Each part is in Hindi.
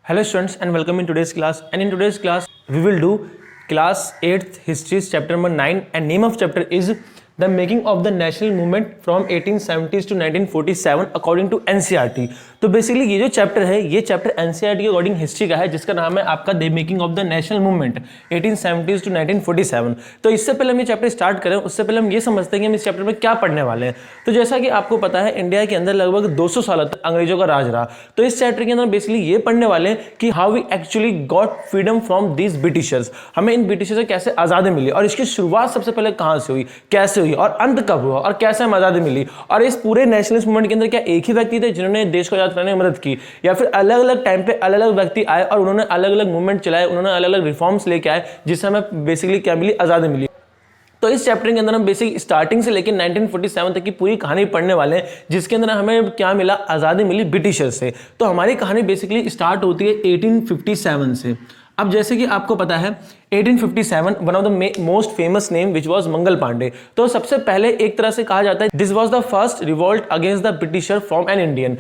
Hello students and welcome in today's class, and in today's class we will do class 8th history chapter number 9 and name of chapter is the making of the national movement from 1870s to 1947 according to NCERT। तो बेसिकली ये जो चैप्टर है ये चैप्टर NCERT के अकॉर्डिंग हिस्ट्री का है जिसका नाम है आपका the making of the national movement 1870s to 1947। तो इससे पहले हम ये चैप्टर स्टार्ट करें उससे पहले हम ये समझते हैं कि हम इस चैप्टर में क्या पढ़ने वाले हैं। तो जैसा कि आपको पता है इंडिया के अंदर लगभग 200 साल तक अंग्रेजों का राज रहा। तो इस चैप्टर के अंदर बेसिकली ये पढ़ने वाले हैं कि how we actually got freedom from these britishers, हमें इन ब्रिटिशर्स से कैसे आज़ादी मिली और इसकी शुरुआत सबसे पहले कहाँ से हुई, कैसे हुई और अंत कब हुआ और कैसे हमें आज़ादी मिली, और इस पूरे नेशनलिस्ट मूवमेंट के अंदर क्या एक ही व्यक्ति थे जिन्होंने देश को आज़ाद कराने में मदद की या फिर अलग अलग टाइम पे अलग अलग व्यक्ति आए और उन्होंने अलग अलग मूवमेंट चलाए, उन्होंने अलग अलग रिफॉर्म्स लेके आए जिससे हमें बेसिकली क्या मिली, आज़ादी मिली। तो इस चैप्टर के अंदर हम बेसिक स्टार्टिंग से लेकर 1947 तक की पूरी कहानी पढ़ने वाले हैं जिसके अंदर हमें क्या मिला, आज़ादी मिली ब्रिटिशर से। तो हमारी कहानी बेसिकली स्टार्ट होती है 1857 से। अब जैसे कि आपको पता है 1857 one of the most famous name which was Mangal Pandey. तो सबसे पहले एक तरह से कहा जाता है this was the first revolt against the Britisher from an Indian,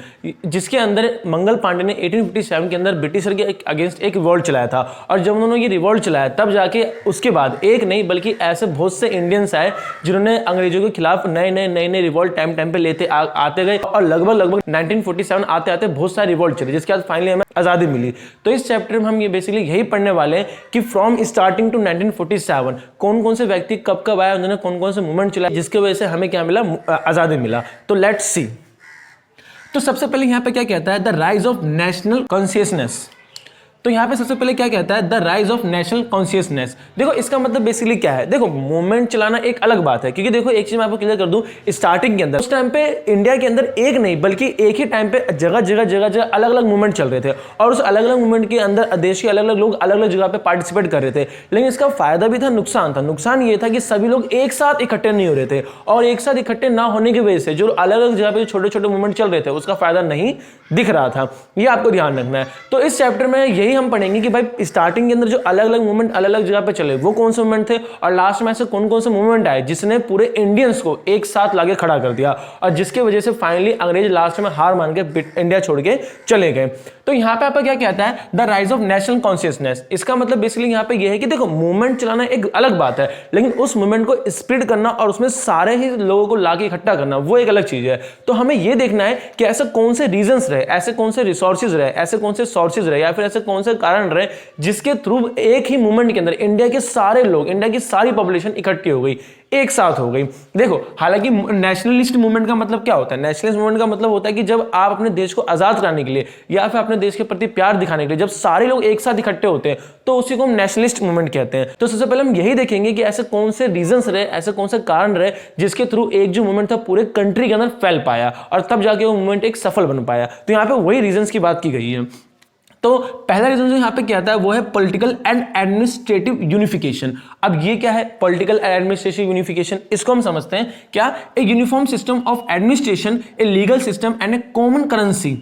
जिसके अंदर मंगल पांडे ने 1857 के अंदर ब्रिटिशर के अगेंस्ट एक रिवोल्ट चलाया था। और जब उन्होंने ये रिवोल्ट चलाया तब जाके उसके बाद एक नहीं बल्कि ऐसे बहुत से इंडियंस आए जिन्होंने अंग्रेजों के खिलाफ नए रिवोल्ट टाइम पे लेते आते गए और लगभग 1947 आते आते बहुत सारे रिवोल्ट चले जिसके बाद फाइनली हमें आज़ादी मिली। तो इस चैप्टर में हम ये बेसिकली यही पढ़ने वाले हैं कि फ्रॉम स्टार्टिंग टू 1947 कौन कौन से व्यक्ति कब कब आए, उन्होंने कौन कौन से मूवमेंट चलाए जिसकी वजह से हमें क्या मिला, आज़ादी मिला। तो लेट्स सी। तो सबसे पहले यहाँ पे क्या कहता है, the rise of national consciousness. तो यहाँ पे सबसे पहले क्या कहता है, the rise of national consciousness. देखो इसका मतलब बेसिकली क्या है, देखो मूवमेंट चलाना एक अलग बात है क्योंकि देखो एक चीज मैं आपको क्लियर कर दूं, स्टार्टिंग के अंदर उस टाइम पे इंडिया के अंदर एक नहीं बल्कि एक ही टाइम पे जगह जगह अलग अलग मूवमेंट चल रहे थे और उस अलग अलग मूवमेंट के अंदर देश के अलग अलग लोग अलग अलग जगह पे पार्टिसिपेट कर रहे थे। लेकिन इसका फायदा भी था, नुकसान था। नुकसान ये था कि सभी लोग एक साथ इकट्ठे नहीं हो रहे थे और एक साथ इकट्ठे ना होने की वजह से जो अलग अलग जगह पे छोटे छोटे मूवमेंट चल रहे थे उसका फायदा नहीं दिख रहा था। ये आपको ध्यान रखना है। तो इस चैप्टर में यही हम पढ़ेंगे कि भाई स्टार्टिंग के अंदर जो अलग अलग मूवमेंट अलग अलग जगह पे चले वो कौन से मूवमेंट थे और लास्ट में ऐसे कौन कौन से मूवमेंट आए जिसने पूरे इंडियंस को एक साथ लाके खड़ा कर दिया और जिसके वजह से फाइनली अंग्रेज लास्ट में हार मान के इंडिया छोड़ के चले गए। तो यहाँ पे आपका क्या कहता है, the rise of national consciousness. इसका मतलब बेसिकली यहाँ पे यह है कि देखो मूवमेंट चलाना एक अलग बात है लेकिन उस मूवमेंट को स्प्रेड करना और उसमें सारे ही लोगों को लाके इकट्ठा करना वो एक अलग चीज है। तो हमें यह देखना है कि ऐसे कौन से रीजंस रहे, ऐसे कौन से रिसोर्सेज रहे, ऐसे कौन से सोर्सेज रहे या फिर ऐसे कौन से कारण रहे जिसके थ्रू एक ही मूवमेंट के अंदर इंडिया के सारे लोग, इंडिया की सारी पॉपुलेशन इकट्ठी हो गई, एक साथ हो गई। देखो हालांकि नेशनलिस्ट मूवमेंट का मतलब क्या होता है, नेशनलिस्ट मूवमेंट का मतलब होता है कि जब आप अपने देश को आजाद कराने के लिए या फिर अपने देश के प्रति प्यार दिखाने के लिए जब सारे लोग एक साथ इकट्ठे होते हैं तो उसी को हम नेशनलिस्ट मूवमेंट कहते हैं। तो सबसे पहले हम यही देखेंगे कि ऐसे कौन से रीजंस रहे, ऐसे कौन से कारण रहे जिसके थ्रू एक जो मूवमेंट था पूरे कंट्री के अंदर फैल पाया और तब जाके वो मूवमेंट एक सफल बन पाया। तो यहाँ पे वही रीजंस की बात की गई है। तो पहला रीजन जो यहाँ पे क्या आता है वो है पॉलिटिकल एंड एडमिनिस्ट्रेटिव यूनिफिकेशन। अब ये क्या है पॉलिटिकल एंड एडमिनिस्ट्रेटिव यूनिफिकेशन, इसको हम समझते हैं क्या, a uniform system of administration, a legal system and A common currency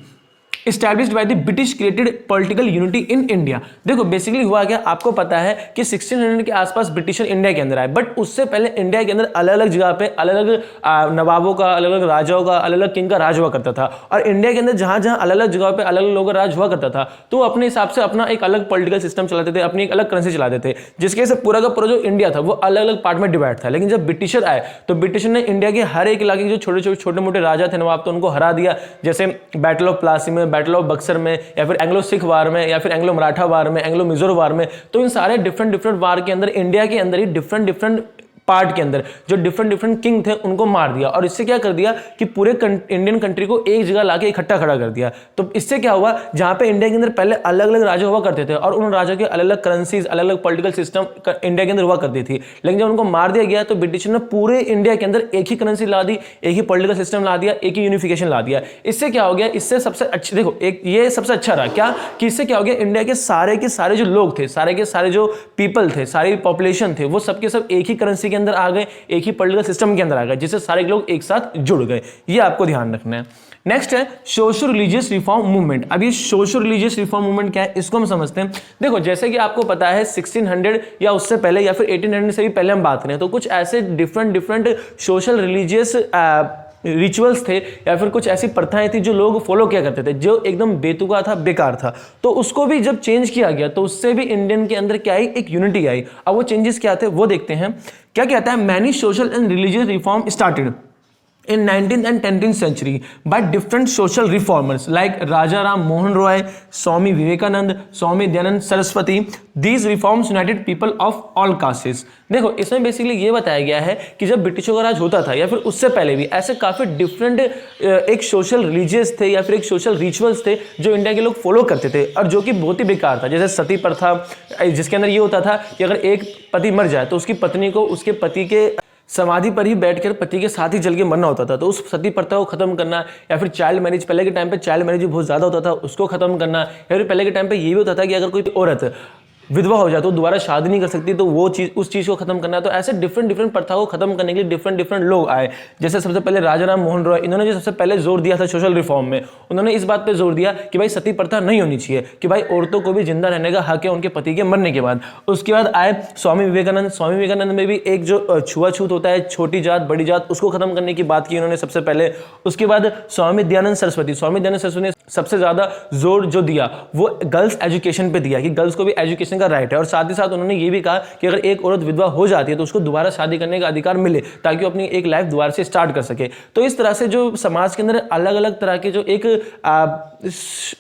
established by the British created political unity in India। देखो बेसिकली हुआ क्या, आपको पता है कि 1600 के आसपास ब्रिटिशर इंडिया के अंदर आए, बट उससे पहले इंडिया के अंदर अलग अलग जगह पे अलग अलग नवाबों का, अलग अलग राजाओं का, अलग अलग किंग का राज हुआ करता था। और इंडिया के अंदर जहां जहां अलग अलग जगह पे अलग अलग लोगों का राज हुआ करता था तो वो अपने हिसाब से अपना एक अलग पॉलिटिकल सिस्टम चलाते थे, अपनी एक अलग करेंसी चलाते थे जिसके से पूरा का पूरा जो इंडिया था वो अलग अलग पार्ट में डिवाइड था। लेकिन जब ब्रिटिशर आए तो ब्रिटिशर ने इंडिया के हर एक इलाके के जो छोटे मोटे राजा थे नवाब तो उनको हरा दिया, जैसे बैटल ऑफ प्लासी में, बैटल ऑफ बक्सर में या फिर एंग्लो सिख वार में या फिर एंग्लो मराठा वार में, एंग्लो मिजोर वार में। तो इन सारे डिफरेंट वार के अंदर इंडिया के अंदर ही डिफरेंट पार्ट के अंदर जो डिफरेंट किंग थे उनको मार दिया और इससे क्या कर दिया कि पूरे इंडियन कंट्री को एक जगह लाके इकट्ठा खड़ा कर दिया। तो इससे क्या हुआ, जहां पे इंडिया के अंदर पहले अलग अलग राजा हुआ करते थे और उन राजा के अलग अलग करेंसीज, अलग अलग पॉलिटिकल सिस्टम इंडिया के अंदर हुआ करती थी, लेकिन जब उनको मार दिया गया तो ब्रिटिश ने पूरे इंडिया के अंदर एक ही करेंसी ला दी, एक ही पॉलिटिकल सिस्टम ला दिया, एक ही यूनिफिकेशन ला दिया। इससे क्या हो गया, इससे सबसे अच्छा देखो एक ये सबसे अच्छा रहा क्या कि इससे क्या हो गया, इंडिया के सारे जो लोग थे, सारे के सारे जो पीपल थे, सारी पॉपुलेशन थे वो सबके सब एक ही करेंसी के अंदर आ गए, एक ही पॉलिटिकल सिस्टम के अंदर आ गए जिससे सारे लोग एक साथ जुड़ गए। ये आपको ध्यान रखना है। नेक्स्ट है सोशल रिलीजियस रिफॉर्म मूवमेंट। अब ये सोशल रिलीजियस रिफॉर्म मूवमेंट क्या है इसको हम समझते हैं। देखो जैसे कि आपको पता है 1600 या उससे पहले या फिर 1800 से भी पहले हम बात करें तो कुछ ऐसे डिफरेंट सोशल रिलीजियस रिचुअल्स थे या फिर कुछ ऐसी प्रथाएं थी जो लोग फॉलो किया करते थे, जो एकदम बेतुका था, बेकार था, तो उसको भी जब चेंज किया गया तो उससे भी इंडियन के अंदर क्या आई, एक यूनिटी आई। अब वो चेंजेस क्या थे वो देखते हैं। क्या कहता है, many social and religious reform started in 19th and 20th century by different social reformers like Raja Ram Mohan Roy, Swami Vivekanand, Swami Dayanand Saraswati. These reforms united people of all castes. देखो इसमें बेसिकली ये बताया गया है कि जब ब्रिटिशों का राज होता था या फिर उससे पहले भी ऐसे काफ़ी डिफरेंट एक सोशल रिलीजियस थे या फिर एक सोशल रिचुअल्स थे जो इंडिया के लोग फॉलो करते थे और जो कि बहुत ही बेकार था। जैसे सती प्रथा, जिसके अंदर ये होता था कि अगर एक पति मर जाए तो उसकी पत्नी को उसके पति के समाधि पर ही बैठकर पति के साथ ही जल के मरना होता था, तो उस सती प्रथा को खत्म करना, या फिर चाइल्ड मैरिज, पहले के टाइम पे चाइल्ड मैरिज बहुत ज़्यादा होता था, उसको खत्म करना, या फिर पहले के टाइम पे ये भी होता था कि अगर कोई औरत विधवा हो जाए तो दोबारा शादी नहीं कर सकती, तो वो चीज़, उस चीज़ को खत्म करना है। तो ऐसे डिफरेंट प्रथाओं को खत्म करने के लिए डिफरेंट लोग आए। जैसे सबसे पहले राजा राम मोहन रॉय, इन्होंने जो सबसे पहले जोर दिया था सोशल रिफॉर्म में, उन्होंने इस बात पे जोर दिया कि भाई सती प्रथा नहीं होनी चाहिए, कि भाई औरतों को भी जिंदा रहने का हक है उनके पति के मरने के बाद। उसके बाद आए स्वामी विवेकानंद। स्वामी विवेकानंद में भी एक जो छुआछूत होता है, छोटी जात बड़ी जात, उसको खत्म करने की बात की उन्होंने सबसे पहले। उसके बाद स्वामी दयानंद सरस्वती, स्वामी दयानंद सरस्वती ने सबसे ज्यादा जोर जो दिया वो गर्ल्स एजुकेशन पे दिया, कि गर्ल्स को भी एजुकेशन का राइट है। और साथ ही साथ उन्होंने ये भी कहा कि अगर एक औरत विधवा हो जाती है तो उसको दोबारा शादी करने का अधिकार मिले, ताकि वो अपनी एक लाइफ दोबारा से स्टार्ट कर सके। तो इस तरह से जो समाज के अंदर अलग अलग तरह के जो एक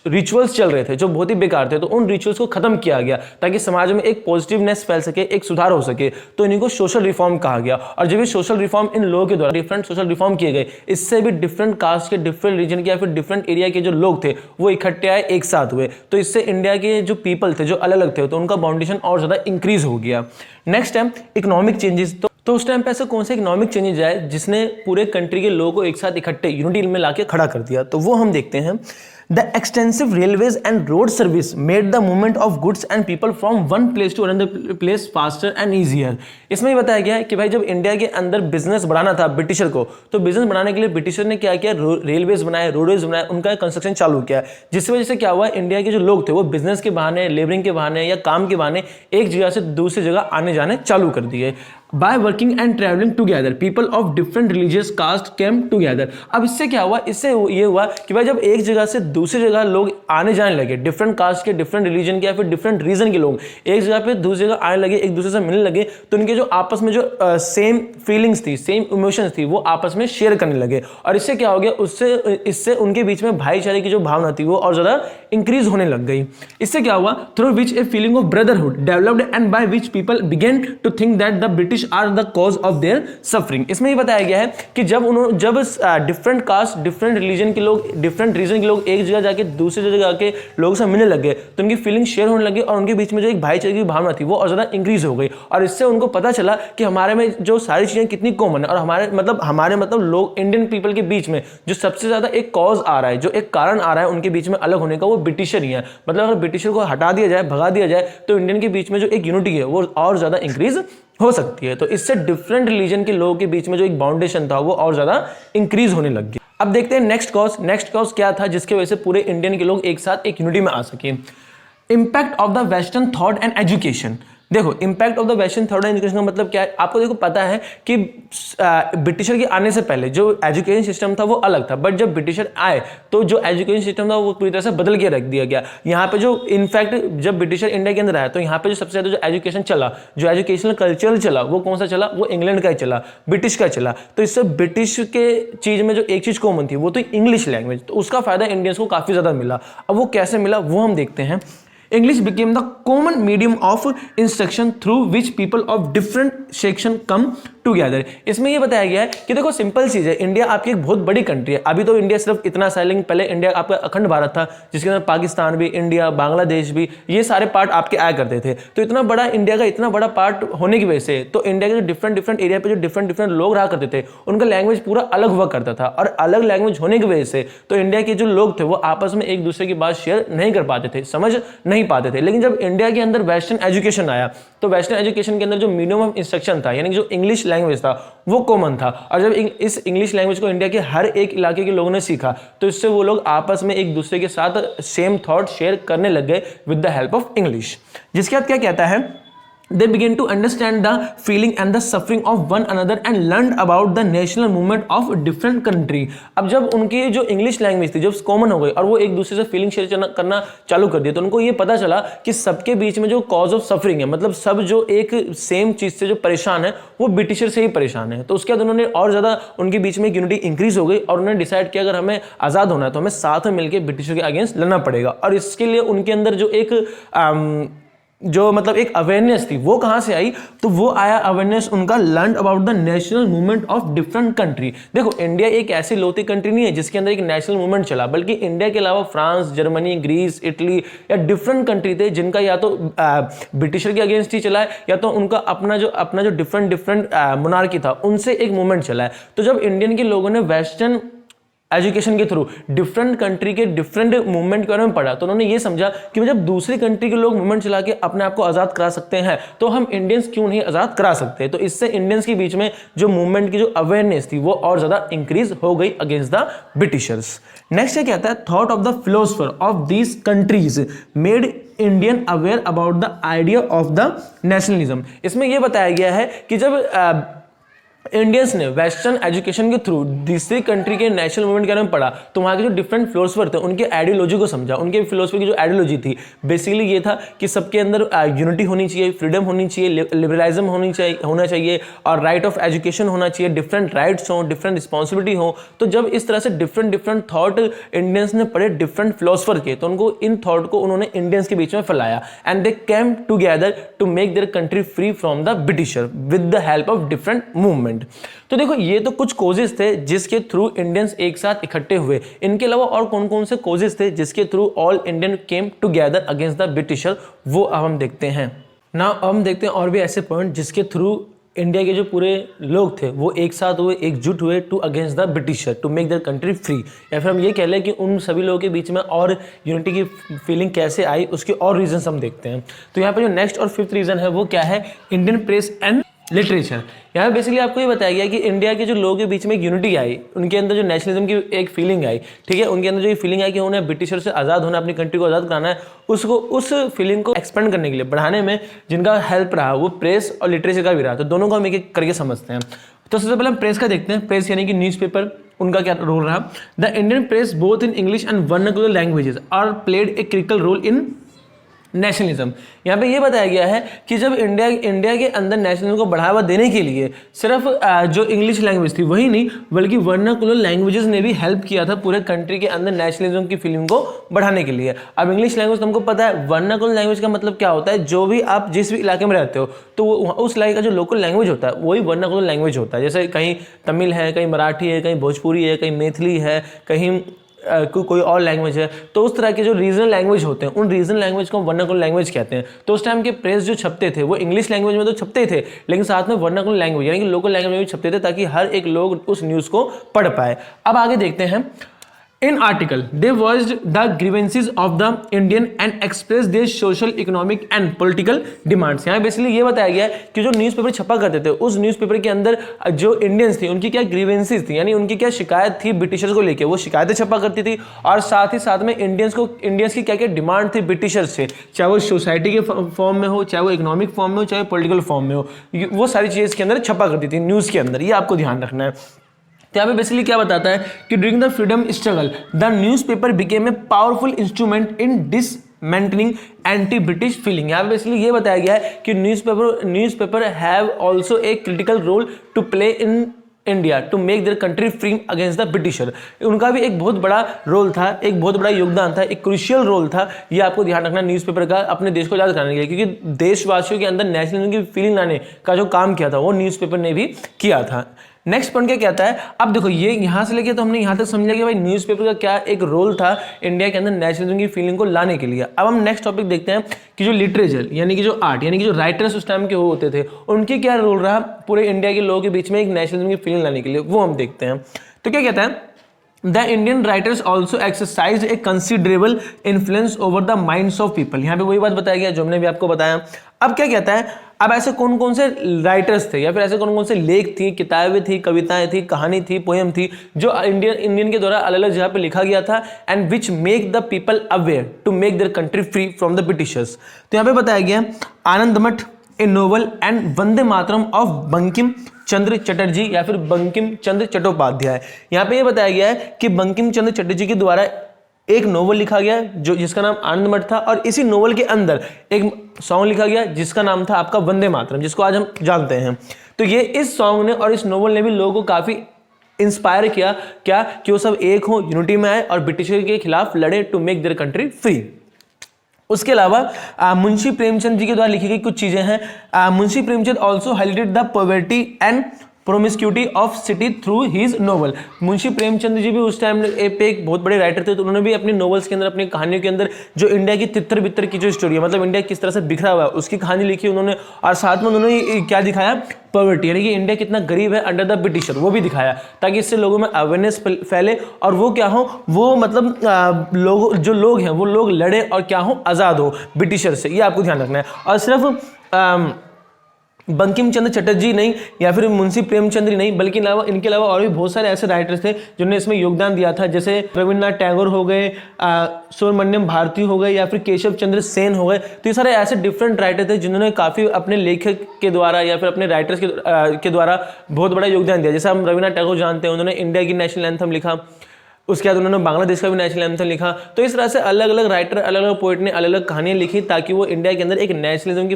रिचुअल्स चल रहे थे जो बहुत ही बेकार थे, तो उन रिचुअल्स को खत्म किया गया ताकि समाज में एक पॉजिटिवनेस फैल सके, एक सुधार हो सके। तो इन्हीं को सोशल रिफॉर्म कहा गया। और जब ये सोशल रिफॉर्म इन लोगों के द्वारा डिफरेंट सोशल रिफॉर्म किए गए, इससे भी डिफरेंट कास्ट के, डिफरेंट रीजन के या फिर डिफरेंट एरिया के जो लोग थे वो इकट्ठे आए, एक साथ हुए। तो इससे इंडिया के जो पीपल थे जो अलग अलग थे, तो उनका बाउंडेशन और ज्यादा इंक्रीज हो गया। नेक्स्ट है इकोनॉमिक चेंजेस। तो उस टाइम पे ऐसे कौन से इकोनॉमिक चेंजेस आए जिसने पूरे कंट्री के लोगों को एक साथ इकट्ठे यूनिटी में लाके खड़ा कर दिया, तो वो हम देखते हैं। The extensive railways and road service made the movement of goods and people from one place to another place faster and easier. इसमें ये बताया गया है कि भाई जब इंडिया के अंदर बिजनेस बढ़ाना था ब्रिटिशर को, तो बिजनेस बढ़ाने के लिए ब्रिटिशर ने क्या किया, रेलवेज बनाए, रोडवेज बनाए, उनका कंस्ट्रक्शन चालू किया, जिसकी वजह से क्या हुआ, इंडिया के जो लोग थे वो बिजनेस के बहाने, लेबरिंग के बहाने या काम के बहाने एक जगह से दूसरी जगह आने जाने चालू कर दिए। By working and traveling together, people of different religious caste came together. अब इससे क्या हुआ, इससे ये हुआ कि भाई जब एक जगह से दूसरी जगह लोग आने जाने लगे, डिफरेंट कास्ट के, डिफरेंट रिलीजन के या फिर डिफरेंट रीजन के लोग एक जगह पे दूसरी जगह आने लगे, एक दूसरे से मिलने लगे, तो उनके जो आपस में जो सेम फीलिंग्स थी, सेम इमोशंस थी, वो आपस में शेयर करने लगे। और इससे क्या हो गया, इससे उनके बीच में भाईचारे की जो भावना थी वो और ज्यादा इंक्रीज होने लग गई। इससे क्या हुआ, through which a feeling of brotherhood developed and by which people began to think that the British are the cause of their suffering. इसमें ये बताया गया है कि जब डिफरेंट कास्ट, डिफरेंट रिलीजन के लोग, डिफरेंट रीजन के लोग एक जगह जाके दूसरी जगह के लोगों से मिलने लगे, तो उनकी फीलिंग शेयर होने लगी और उनके बीच में जो एक भाईचारे की भावना थी वो और ज्यादा इंक्रीज हो गई। और इससे उनको पता चला कि हमारे में जो सारी चीजें कितनी कॉमन है, और हमारे लोग इंडियन पीपल के बीच में जो सबसे ज्यादा एक कॉज आ रहा है, जो एक कारण आ रहा है उनके बीच में अलग होने का, वो ब्रिटिशर ही है। मतलब अगर ब्रिटिशर को हटा दिया जाए, भगा दिया जाए, तो इंडियन के बीच में जो एक यूनिटी है वो और ज्यादा इंक्रीज हो सकती है। तो इससे डिफरेंट रिलीजन के लोगों के बीच में जो एक बाउंडेशन था वो और ज्यादा इंक्रीज होने लग गया। अब देखते हैं नेक्स्ट कॉज क्या था जिसके वजह से पूरे इंडियन के लोग एक साथ एक यूनिटी में आ सके। Impact of the western thought and education. देखो impact of the western thought and education का मतलब क्या है, आपको देखो पता है कि ब्रिटिशर के आने से पहले जो एजुकेशन सिस्टम था वो अलग था, बट जब ब्रिटिशर आए तो जो एजुकेशन सिस्टम था वो पूरी तरह से बदल के रख दिया गया। यहाँ पे जो इनफैक्ट जब ब्रिटिशर इंडिया के अंदर आया तो यहाँ पे जो सबसे ज्यादा जो एजुकेशन चला, जो एजुकेशनल कल्चर चला, वो कौन सा चला, वो इंग्लैंड का ही चला, ब्रिटिश का चला। तो इससे ब्रिटिश के चीज में जो एक चीज कॉमन थी वो तो इंग्लिश लैंग्वेज, तो उसका फायदा इंडियंस को काफी ज्यादा मिला। अब वो कैसे मिला वो हम देखते हैं। English became the common medium of instruction through which people of different section come together. इसमें ये बताया गया है कि देखो सिंपल चीज है, इंडिया आपकी एक बहुत बड़ी कंट्री है। अभी तो इंडिया सिर्फ इतना साइलिंग, पहले इंडिया आपका अखंड भारत था जिसके अंदर पाकिस्तान भी, इंडिया, बांग्लादेश भी, ये सारे पार्ट आपके आया करते थे। तो इतना बड़ा इंडिया का इतना बड़ा पार्ट होने की वजह से तो इंडिया के जो डिफरेंट एरिया पे जो डिफरेंट लोग रहा करते थे उनका लैंग्वेज पूरा अलग हुआ करता था। और अलग लैंग्वेज होने की वजह से तो इंडिया के जो लोग थे वो आपस में एक दूसरे की बात शेयर नहीं कर पाते थे, समझ नहीं पाते थे। लेकिन जब इंडिया के अंदर वेस्टर्न एजुकेशन आया तो वेस्टर्न एजुकेशन के अंदर जो मीडियम ऑफ इंस्ट्रक्शन था, यानी जो इंग्लिश लैंग्वेज था वो कॉमन था। और जब इस इंग्लिश लैंग्वेज को इंडिया के हर एक इलाके के लोगों ने सीखा तो इससे वो लोग आपस में एक दूसरे के साथ सेम थॉट शेयर करने लग गए with the help of English. जिसके बाद क्या कहता है, they began to understand the feeling and the suffering of one another and learned about the national movement of different country। अब जब उनकी जो इंग्लिश लैंग्वेज थी जब कॉमन हो गई और वो एक दूसरे से फीलिंग शेयर करना चालू कर दिया, तो उनको ये पता चला कि सबके बीच में जो कॉज ऑफ सफरिंग है, मतलब सब जो एक सेम चीज से जो परेशान है वो ब्रिटिशर से ही परेशान है। तो उसके बाद उन्होंने और ज्यादा उनके बीच में एक यूनिटी इंक्रीज हो गई और उन्होंने डिसाइड किया अगर हमें आजाद होना है तो हमें साथ में मिलकर ब्रिटिशर के अगेंस्ट लड़ना पड़ेगा। और इसके लिए उनके अंदर जो एक जो मतलब एक अवेयरनेस थी वो कहां से आई, तो वो आया अवेयरनेस उनका learn about the national movement of different country. देखो इंडिया एक ऐसी लोती कंट्री नहीं है जिसके अंदर एक नेशनल मूवमेंट चला, बल्कि इंडिया के अलावा फ्रांस, जर्मनी, ग्रीस, इटली या डिफरेंट कंट्री थे जिनका या तो ब्रिटिशर के अगेंस्ट ही चला है या तो उनका अपना जो डिफरेंट मोनार्की था उनसे एक मूवमेंट चला है। तो जब इंडियन के लोगों ने वेस्टर्न एजुकेशन के थ्रू डिफरेंट कंट्री के डिफरेंट मूवमेंट के बारे में पढ़ा, तो उन्होंने ये समझा कि जब दूसरी कंट्री के लोग मूवमेंट चला के अपने आप को आजाद करा सकते हैं तो हम इंडियंस क्यों नहीं आजाद करा सकते। तो इससे इंडियंस के बीच में जो मूवमेंट की जो अवेयरनेस थी वो और ज्यादा इंक्रीज हो गई अगेंस्ट द ब्रिटिशर्स। नेक्स्ट क्या कहता है, thought of the philosopher of these countries made Indian aware about the idea of the nationalism. इसमें यह बताया गया है कि जब इंडियंस ने वेस्टर्न एजुकेशन के थ्रू दूसरी कंट्री के नेशनल मूवमेंट के बारे में पढ़ा तो वहाँ के जो डिफरेंट फिलोसफर थे उनके आइडियोलॉजी को समझा। उनके फिलोसफर की जो आइडियोलॉजी थी बेसिकली ये था कि सबके अंदर यूनिटी होनी चाहिए, फ्रीडम होनी चाहिए, लिबरलिज्म होना चाहिए और राइट ऑफ एजुकेशन होना चाहिए, डिफरेंट राइट्स हों, डिफरेंट रिस्पॉन्सिबिलिटी हो। तो जब इस तरह से डिफरेंट थॉट इंडियंस ने पढ़े डिफरेंट फिलोसफर के, तो उनको इन थॉट को उन्होंने इंडियंस के बीच में फैलाया and they came together to make their country free from the britisher with the help of different movement. तो देखो ये तो कुछ कोजेस थे जिसके थ्रू इंडियंस एक साथ इकट्ठे हुए। इनके अलावा और कौन कौन से कोजेस थे जिसके through all Indian came together against the britisher, वो अब हम देखते हैं। नाउ अब हम देखते हैं और भी ऐसे पॉइंट जिसके थ्रू इंडिया के जो पूरे लोग थे वो एक साथ हुए, एकजुट हुए to against the britisher to make their country free. या फिर हम ये कह लें कि उन सभी लोगों के बीच में और यूनिटी की फीलिंग कैसे आई, उसके और रीजन हम देखते हैं। तो यहाँ पे जो नेक्स्ट और फिफ्थ रीजन है वो क्या है, इंडियन प्रेस एंड लिटरेचर। यहाँ बेसिकली आपको ये बताया गया कि इंडिया के जो लोगों के बीच में एक यूनिटी आई, उनके अंदर जो नेशनलिज्म की एक फीलिंग आई, ठीक है, उनके अंदर जो ये फीलिंग आई कि उन्हें ब्रिटिशर से आज़ाद होना, अपनी कंट्री को आज़ाद कराना है, उसको उस फीलिंग को एक्सपेंड करने के लिए बढ़ाने में जिनका हेल्प रहा वो प्रेस और लिटरेचर का भी रहा। तो दोनों को हम एक एक करके समझते हैं। तो सबसे पहले हम प्रेस का देखते हैं। प्रेस यानी कि न्यूज़पेपर, उनका क्या रोल रहा। The Indian press both in English and vernacular languages are played a critical role in nationalism. यहाँ पे ये बताया गया है कि जब इंडिया के अंदर नेशनलिज्म को बढ़ावा देने के लिए सिर्फ जो इंग्लिश लैंग्वेज थी वही नहीं बल्कि वर्नाकुलर लैंग्वेजेस ने भी हेल्प किया था पूरे कंट्री के अंदर नेशनलिज्म की फीलिंग को बढ़ाने के लिए। अब इंग्लिश लैंग्वेज तुमको पता है, वर्नाकुलर लैंग्वेज का मतलब क्या होता है, जो भी आप जिस भी इलाके में रहते हो तो उस इलाके का जो लोकल लैंग्वेज होता है वही वर्नाकुलर लैंग्वेज होता है। जैसे कहीं तमिल है, कहीं मराठी है, कहीं भोजपुरी है, कहीं मैथिली है, कहीं कोई और लैंग्वेज है। तो उस तरह के जो रीजनल लैंग्वेज होते हैं उन रीजनल लैंग्वेज को वर्नाकुलर लैंग्वेज कहते हैं। तो उस टाइम के प्रेस जो छपते थे वो इंग्लिश लैंग्वेज में तो छपते थे लेकिन साथ में वर्नाकुलर लैंग्वेज यानी कि लोकल लैंग्वेज में भी छपते थे ताकि हर एक लोग उस न्यूज़ को पढ़ पाए। अब आगे देखते हैं। In article, they voiced the grievances of the Indian and expressed their social, economic and political demands। यहाँ बेसिकली ये बताया गया है कि जो न्यूज़पेपर छपा करते थे उस न्यूज़पेपर के अंदर जो इंडियंस थी उनकी क्या ग्रीवेंसेस थी, यानी उनकी क्या शिकायत थी ब्रिटिशर्स को लेके, वो शिकायतें छपा करती थी और साथ ही साथ में इंडियंस की क्या क्या डिमांड थी ब्रिटिशर्स से, चाहे वो सोसाइटी के फॉर्म में हो, चाहे वो इकोनॉमिक फॉर्म में हो, चाहे पॉलिटिकल फॉर्म में हो, वो सारी चीज़ इसके अंदर छपा करती थी न्यूज़ के अंदर। ये आपको ध्यान रखना है। तो यहाँ पे बेसिकली क्या बताता है कि during the freedom struggle the newspaper became a powerful instrument in dismantling anti British feeling. यहाँ पे बेसिकली ये बताया गया है कि newspaper have also a critical role to play in India to make their country free against the britisher. उनका भी एक बहुत बड़ा रोल था, एक बहुत बड़ा योगदान था, एक क्रूशियल रोल था। ये आपको ध्यान रखना न्यूज़पेपर का अपने देश को आजाद कराने के लिए, क्योंकि देशवासियों के अंदर नेशनलिज्म की फीलिंग लाने का जो काम किया था वो न्यूज़पेपर ने भी किया था। नेक्स्ट पॉइंट क्या कहता है, अब देखो ये यहाँ से लेके तो हमने यहाँ तक समझा कि भाई न्यूज़पेपर का क्या एक रोल था इंडिया के अंदर नेशनलिज्म की फीलिंग को लाने के लिए। अब हम नेक्स्ट टॉपिक देखते हैं कि जो लिटरेचर यानी कि जो आर्ट यानी कि जो राइटर्स उस टाइम के होते थे उनकी क्या रोल रहा पूरे इंडिया के लोगों के बीच में एक नेशनलिज्म की फीलिंग लाने के लिए, वो हम देखते हैं। तो क्या कहता है, The Indian writers also exercised a considerable influence over the minds of people। यहाँ पे वही बात बताया गया जो हमने भी आपको बताया। अब क्या कहता है, अब ऐसे कौन कौन से राइटर्स थे या फिर ऐसे कौन कौन से लेख थी, किताबें थी, कविताएं थी, कहानी थी, पोएम थी जो इंडियन के द्वारा अलग अलग जगह पे लिखा गया था and which make the people aware to make their country free from the Britishers. तो यहाँ पे बताया गया Anand Math, a novel and Vande Mataram of Bankim Chandra Chatterjee या फिर बंकिम चंद्र चट्टोपाध्याय। यहाँ पे ये बताया गया है कि बंकिम चंद्र चटर्जी के द्वारा एक नोवेल लिखा गया जो जिसका नाम आनंद मठ था, और इसी नोवेल के अंदर एक सॉन्ग लिखा गया जिसका नाम था आपका वंदे मातरम, जिसको आज हम जानते हैं। तो ये इस सॉन्ग ने और इस नोवेल ने भी लोगों को काफी इंस्पायर किया, क्या कि वो सब एक हो, यूनिटी में आए और ब्रिटिशर के खिलाफ लड़े to make their country free. उसके अलावा मुंशी प्रेमचंद जी के द्वारा लिखी गई कुछ चीजें हैं। Munshi Premchand also highlighted the poverty and promiscuity of city through his novel. Munshi Premchand ji भी उस टाइम पे एक बहुत बड़े राइटर थे, तो उन्होंने भी अपनी नोवेल्स के अंदर, अपनी कहानियों के अंदर जो इंडिया की तितर बितर की जो स्टोरी है, मतलब इंडिया किस तरह से बिखरा हुआ है, उसकी कहानी लिखी उन्होंने। और साथ में उन्होंने क्या दिखाया, पॉवर्टी, यानी कि इंडिया कितना गरीब है अंडर द ब्रिटिशर, वो भी दिखाया, ताकि इससे लोगों में अवेयरनेस फैले और वो क्या हो, वो मतलब लोग हैं वो लोग लड़े और क्या हो, आज़ाद हो ब्रिटिशर से। ये आपको ध्यान रखना है। और सिर्फ बंकिम चंद्र चटर्जी नहीं या फिर मुंशी प्रेमचंद ही नहीं, बल्कि इनके अलावा और भी बहुत सारे ऐसे राइटर्स थे जिन्होंने इसमें योगदान दिया था, जैसे रविन्द्रनाथ टैगोर हो गए, सुब्रमण्यम भारती हो गए, या फिर केशव चंद्र सेन हो गए। तो ये सारे ऐसे डिफरेंट राइटर थे जिन्होंने काफ़ी अपने लेखक के द्वारा या फिर अपने राइटर्स के द्वारा बहुत बड़ा योगदान दिया। जैसे हम रविन्द्रनाथ टैगोर जानते हैं, उन्होंने इंडिया की नेशनल एंथम लिखा, उसके बाद उन्होंने बांग्लादेश का भी नेशनल एंथम लिखा। तो इस तरह से अलग अलग राइटर, अलग अलग पोइट ने अलग अलग कहानियां लिखी ताकि वो इंडिया के अंदर एक नेशनलिज्म की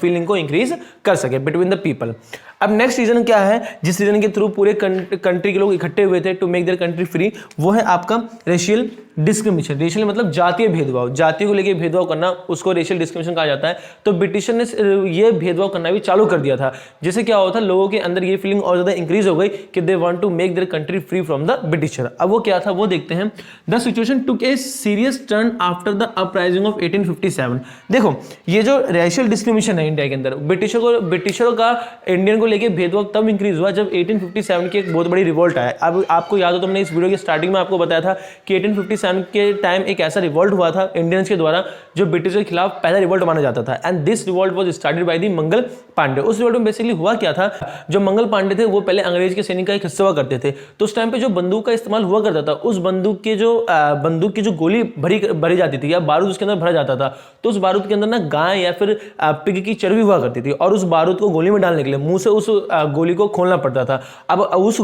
फीलिंग को इंक्रीज कर सके बिटवीन द पीपल। अब नेक्स्ट रीजन क्या है, जिस रीजन के थ्रू पूरे कंट्री के लोग इकट्ठे हुए थे to make their country free, वो है आपका रेशियल डिस्क्रिमिनेशन। रेशियल मतलब जातीय भेदभाव, जाति को लेकर भेदभाव करना, उसको रेशियल डिस्क्रिमिनेशन कहा जाता है। तो ब्रिटिशर ने ये भेदभाव करना भी चालू कर दिया था, जिससे क्या होता, लोगों के अंदर ये फीलिंग और ज्यादा इंक्रीज हो गई कि they want to make their country free from the britisher. अब वो क्या था वो देखते हैं। The situation took a serious turn after the uprising of 1857। देखो, ये जो रेशियल डिस्क्रिमिनेशन है इंडिया के अंदर, ब्रिटिशरों का इंडियन को लेके भेदभाव तब इंक्रीज हुआ जब 1857 की एक बहुत बड़ी रिवोल्ट आया। अब आपको याद हो, तुमने इस वीडियो के स्टार्टिंग में आपको बताया था कि 1857 के टाइम एक ऐसा रिवोल्ट हुआ था इंडियंस के द्वारा जो ब्रिटिश के खिलाफ पहला रिवोल्ट माना जाता था, and this revolt was started by the Mangal Pandey. उस रिवोल्ट में बेसिकली हुआ क्या था, जो मंगल पांडे थे वो पहले अंग्रेज के सैनिक का एक हिस्सा हुआ करते थे। तो उस टाइम पे जो बंदूक का इस्तेमाल हुआ करता था, उस बंदूक की जो गोली भरी जाती थी या बारूद उसके अंदर भरा जाता था, तो उस बारूद के अंदर ना गाय या फिर पिग की चर्बी हुआ करती थी, और उस बारूद को गोली में डालने के लिए मुंह से उस गोली को खोलना पड़ता था। अब उस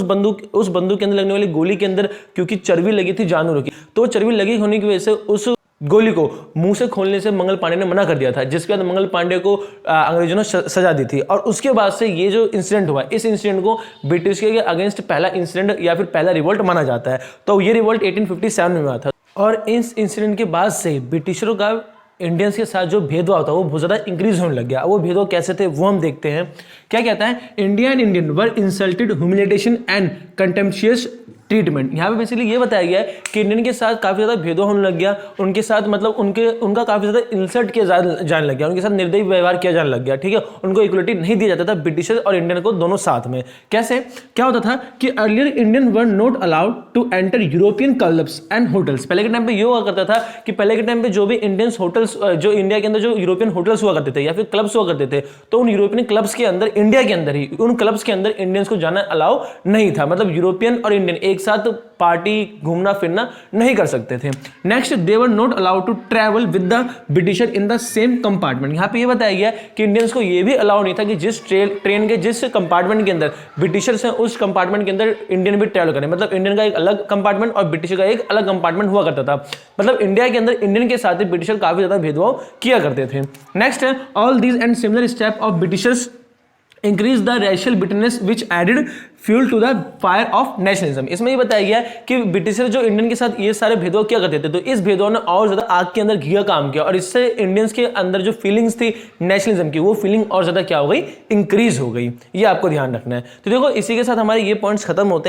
बंदूक के अंदर लगने वाली गोली के अंदर क्योंकि चर्बी लगी थी जानवरों की, तो चर्बी लगी होने की वजह से उस गोली को मुंह से खोलने से मंगल पांडे ने मना कर दिया था, जिसके बाद मंगल पांडे को अंग्रेजों ने सजा दी थी। और उसके बाद से ये जो इंसिडेंट हुआ, इस इंसिडेंट को ब्रिटिश के अगेंस्ट पहला इंसिडेंट या फिर पहला रिवोल्ट माना जाता है। तो ये रिवोल्ट 1857 में हुआ था, और इस इंसिडेंट के बाद से ब्रिटिशरों का इंडियंस के साथ जो भेदभाव था वो बहुत ज़्यादा इंक्रीज होने लग गया। वो भेदभाव कैसे थे वो हम देखते हैं। क्या कहता है, India and Indian were insulted, humiliation and contemptuous treatment. यहाँ पे बेसिकली ये बताया गया है कि इंडियन के साथ काफ़ी ज़्यादा भेदभाव होने लग गया, उनके साथ मतलब उनका काफ़ी ज़्यादा इंसल्ट किया जाने लग गया, उनके साथ निर्दयी व्यवहार किया जाने लग गया। ठीक है, उनको इक्वलिटी नहीं दिया जाता था ब्रिटिशर और इंडियन को दोनों साथ में। कैसे, क्या होता था कि earlier Indian were not allowed to enter European clubs and hotels. पहले के टाइम पे ये हुआ करता था कि पहले के टाइम पे जो भी इंडियंस होटल्स, जो इंडिया के अंदर जो यूरोपियन होटल्स हुआ करते थे या फिर क्लब्स हुआ करते थे, तो उन यूरोपियन क्लब्स के अंदर, इंडिया के अंदर ही उन क्लब्स के अंदर इंडियंस को जाना अलाउ नहीं था। मतलब यूरोपियन और इंडियन एक साथ पार्टी घूमना फिरना नहीं कर सकते थे। Next, they were not allowed to travel with the britisher in the same compartment. यहाँ पे ये बताया गया कि इंडियंस को ये भी अलाउ नहीं था कि जिस ट्रेन के जिस कंपार्टमेंट के अंदर ब्रिटिशर्स हैं उस कंपार्टमेंट के अंदर इंडियन भी ट्रैवल करें। मतलब इंडियन का एक अलग कंपार्टमेंट और ब्रिटिशर का एक अलग कंपार्टमेंट हुआ करता था। मतलब इंडिया के अंदर इंडियन के साथ ही ब्रिटिशर काफी ज्यादा भेदभाव किया करते थे। नेक्स्ट है, all these and similar step of britishers increase the racial bitterness which added fuel to the fire of nationalism. इसमें ये बताया गया कि ब्रिटिशर जो इंडियन के साथ ये सारे भेदभाव किया करते थे, तो इस भेदभाव ने और ज्यादा आग के अंदर घी का काम किया, और इससे इंडियंस के अंदर जो फीलिंग्स थी नेशनलिज्म की, वो फीलिंग और ज्यादा क्या हो गई, इंक्रीज हो गई। ये आपको ध्यान रखना है। तो देखो, इसी के साथ हमारे ये पॉइंट्स खत्म होते हैं।